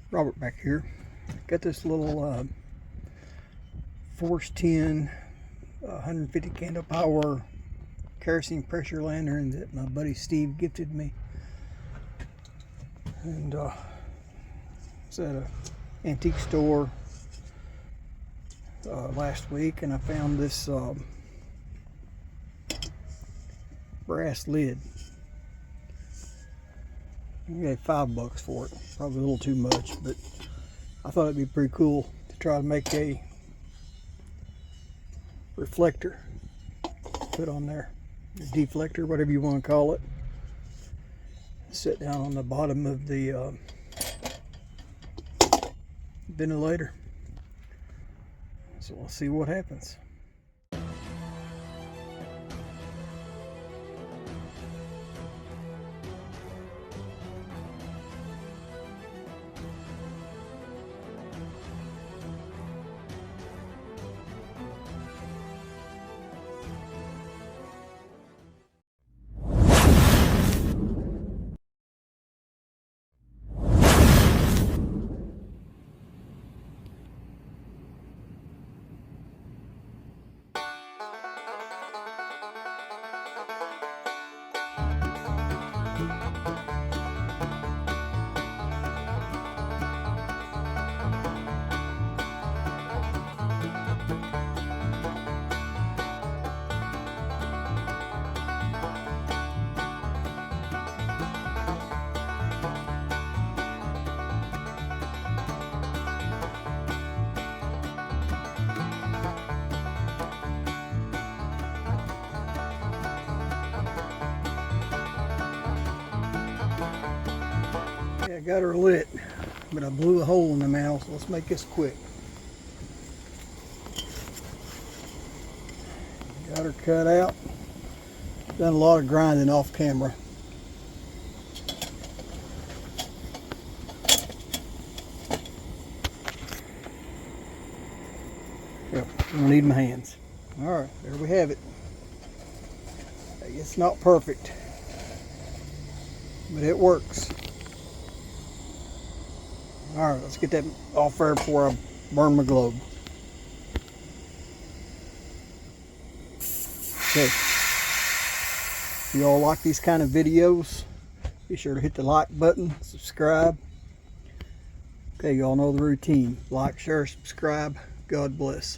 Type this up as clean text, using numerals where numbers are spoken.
Robert back here. Got this little Force 10 150 candle power kerosene pressure lantern that my buddy Steve gifted me, and it's at an antique store last week, and I found this brass lid. I got $5 for it, probably a little too much, but I thought it'd be pretty cool to try to make a reflector, put on there, a deflector, whatever you want to call it. Sit down on the bottom of the ventilator. So we'll see what happens. I got her lit, but I blew a hole in the mouth, so let's make this quick. Got her cut out. Done a lot of grinding off camera. Yep, I don't need my hands. Alright, there we have it. It's not perfect, but it works. Alright, let's get that off there before I burn my globe. Okay. If you all like these kind of videos, be sure to hit the like button, subscribe. Okay, you all know the routine. Like, share, subscribe. God bless.